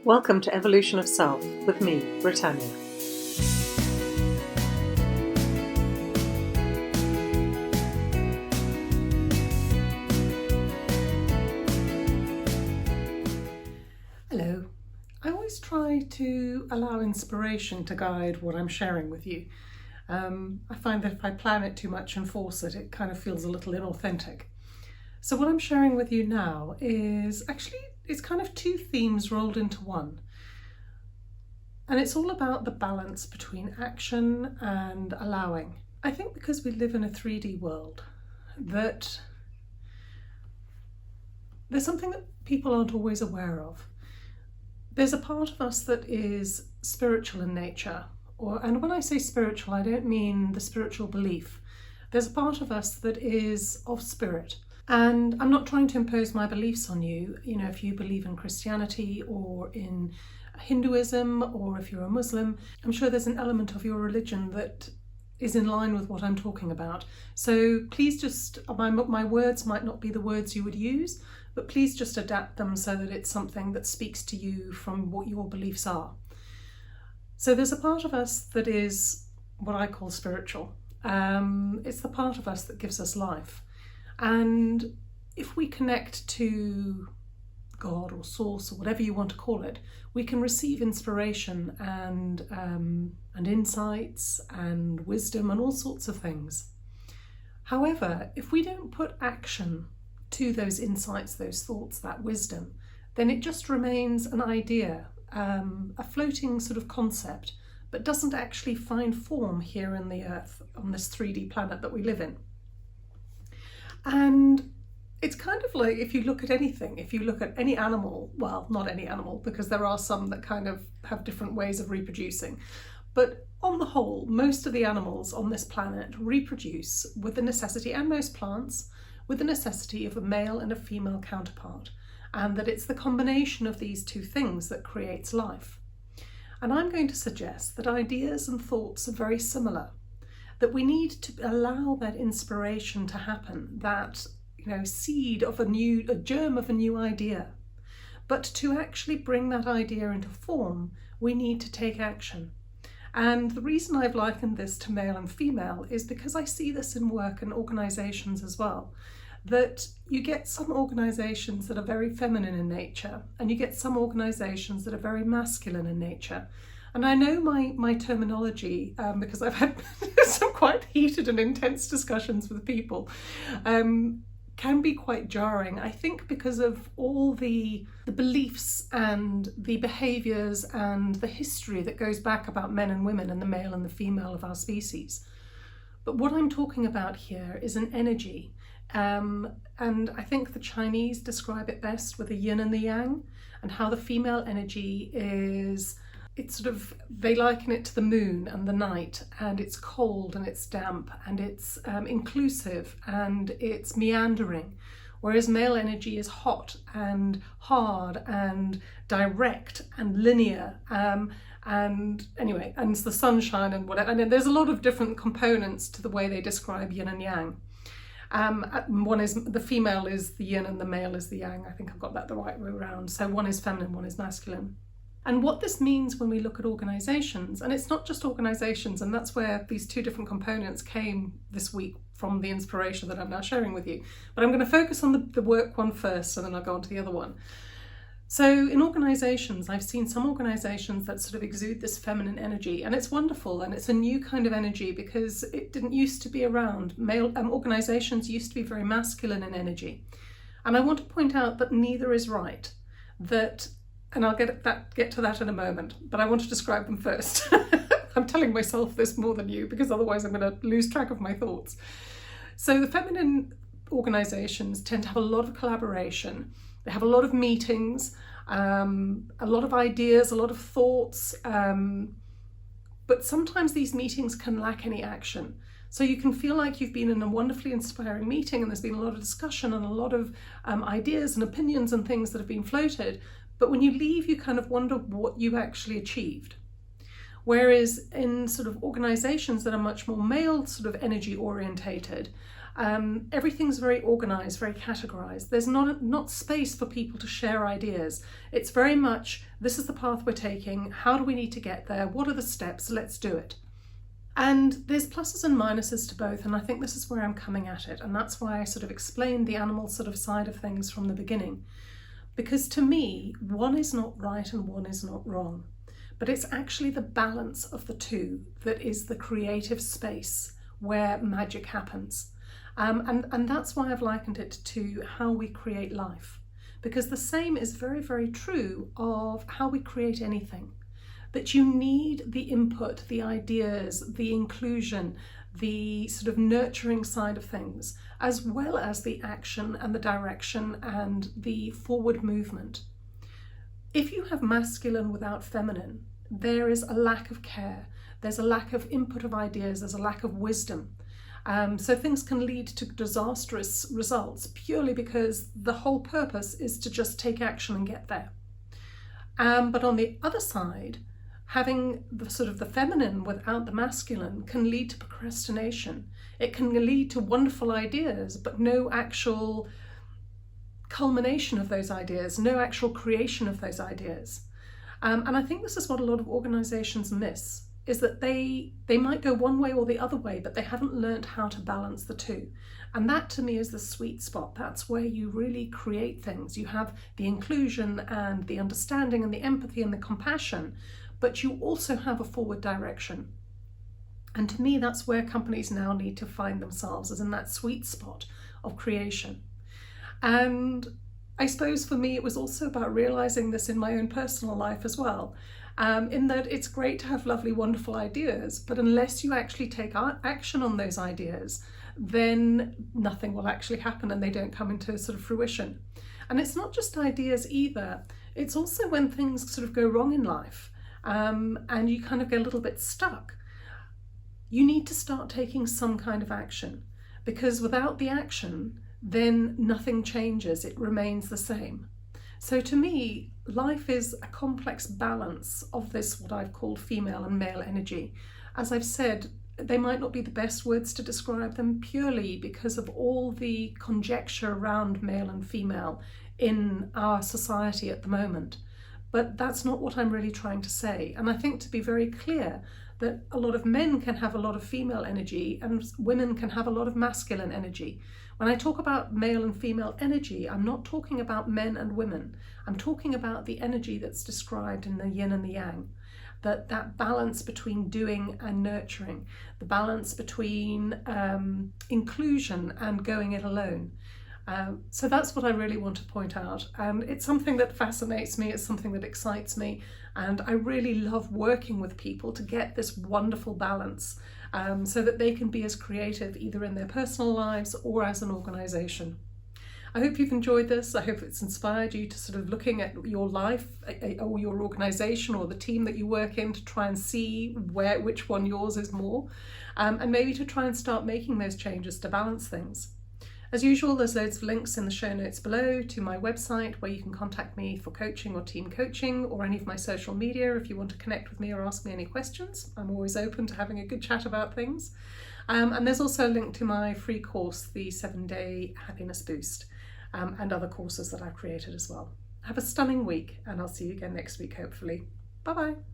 Welcome to Evolution of Self with me, Britannia. Hello. I always try to allow inspiration to guide what I'm sharing with you. I find that if I plan it too much and force it, it kind of feels a little inauthentic. So what I'm sharing with you now is it's kind of two themes rolled into one. And it's all about the balance between action and allowing. I think because we live in a 3D world, that there's something that people aren't always aware of. There's a part of us that is spiritual in nature, and when I say spiritual, I don't mean the spiritual belief. There's a part of us that is of spirit. And I'm not trying to impose my beliefs on you. You know, if you believe in Christianity or in Hinduism, or if you're a Muslim, I'm sure there's an element of your religion that is in line with what I'm talking about. So please just, my words might not be the words you would use, but please just adapt them so that it's something that speaks to you from what your beliefs are. So there's a part of us that is what I call spiritual. It's the part of us that gives us life. And if we connect to God or source or whatever you want to call it, we can receive inspiration and insights and wisdom and all sorts of things. However, if we don't put action to those insights, those thoughts, that wisdom, then it just remains an idea, a floating sort of concept, but doesn't actually find form here in the earth, on this 3D planet that we live in. And it's kind of like if you look at anything, if you look at any animal, well, not any animal, because there are some that kind of have different ways of reproducing, but on the whole, most of the animals on this planet reproduce with the necessity, and most plants, with the necessity of a male and a female counterpart, and that it's the combination of these two things that creates life. And I'm going to suggest that ideas and thoughts are very similar, that we need to allow that inspiration to happen, that seed of a germ of a new idea. But to actually bring that idea into form, we need to take action. And the reason I've likened this to male and female is because I see this in work and organisations as well. That you get some organisations that are very feminine in nature, and you get some organisations that are very masculine in nature. And I know my terminology, because I've had some quite heated and intense discussions with people, can be quite jarring, I think, because of all the beliefs and the behaviours and the history that goes back about men and women and the male and the female of our species. But what I'm talking about here is an energy. And I think the Chinese describe it best with the yin and the yang, and how the female energy is, they liken it to the moon and the night, and it's cold and it's damp and it's inclusive and it's meandering, whereas male energy is hot and hard and direct and linear, and it's the sunshine and whatever. And there's a lot of different components to the way they describe yin and yang. One is the female is the yin and the male is the yang. I think I've got that the right way around. So one is feminine, one is masculine. And what this means when we look at organisations, and it's not just organisations, and that's where these two different components came this week from the inspiration that I'm now sharing with you. But I'm going to focus on the work one first, and then I'll go on to the other one. So in organisations, I've seen some organisations that sort of exude this feminine energy, and it's wonderful, and it's a new kind of energy because it didn't used to be around. Male organisations used to be very masculine in energy. And I want to point out that neither is right. And I'll get to that in a moment, but I want to describe them first. I'm telling myself this more than you, because otherwise I'm going to lose track of my thoughts. So the feminine organisations tend to have a lot of collaboration. They have a lot of meetings, a lot of ideas, a lot of thoughts, but sometimes these meetings can lack any action. So you can feel like you've been in a wonderfully inspiring meeting and there's been a lot of discussion and a lot of ideas and opinions and things that have been floated. But when you leave, you kind of wonder what you actually achieved. Whereas in sort of organisations that are much more male sort of energy orientated, Everything's very organised, very categorised. There's not space for people to share ideas. It's very much, this is the path we're taking, how do we need to get there, what are the steps, let's do it. And there's pluses and minuses to both, and I think this is where I'm coming at it, and that's why I sort of explained the animal sort of side of things from the beginning. Because to me, one is not right and one is not wrong, but it's actually the balance of the two that is the creative space where magic happens. And that's why I've likened it to how we create life, because the same is very, very true of how we create anything. That you need the input, the ideas, the inclusion, the sort of nurturing side of things, as well as the action and the direction and the forward movement. If you have masculine without feminine, there is a lack of care, there's a lack of input of ideas, there's a lack of wisdom. So things can lead to disastrous results purely because the whole purpose is to just take action and get there. But on the other side, having the sort of the feminine without the masculine can lead to procrastination. It can lead to wonderful ideas, but no actual culmination of those ideas, no actual creation of those ideas. And I think this is what a lot of organisations miss, is that they might go one way or the other way, but they haven't learned how to balance the two. And that to me is the sweet spot. That's where you really create things. You have the inclusion and the understanding and the empathy and the compassion, but you also have a forward direction. And to me, that's where companies now need to find themselves, as in that sweet spot of creation. And I suppose for me, it was also about realizing this in my own personal life as well. In that it's great to have lovely, wonderful ideas, but unless you actually take action on those ideas, then nothing will actually happen and they don't come into sort of fruition. And it's not just ideas either. It's also when things sort of go wrong in life and you kind of get a little bit stuck. You need to start taking some kind of action, because without the action, then nothing changes. It remains the same. So to me, life is a complex balance of this, what I've called female and male energy. As I've said, they might not be the best words to describe them purely because of all the conjecture around male and female in our society at the moment. But that's not what I'm really trying to say. And I think, to be very clear, that a lot of men can have a lot of female energy and women can have a lot of masculine energy. When I talk about male and female energy, I'm not talking about men and women. I'm talking about the energy that's described in the yin and the yang. That balance between doing and nurturing, the balance between inclusion and going it alone. So that's what I really want to point out. And it's something that fascinates me, it's something that excites me, and I really love working with people to get this wonderful balance so that they can be as creative either in their personal lives or as an organisation. I hope you've enjoyed this. I hope it's inspired you to sort of looking at your life or your organisation or the team that you work in to try and see which one yours is more, and maybe to try and start making those changes to balance things. As usual, there's loads of links in the show notes below to my website where you can contact me for coaching or team coaching, or any of my social media if you want to connect with me or ask me any questions. I'm always open to having a good chat about things. And there's also a link to my free course, the 7-Day Happiness Boost, and other courses that I've created as well. Have a stunning week, and I'll see you again next week, hopefully. Bye-bye.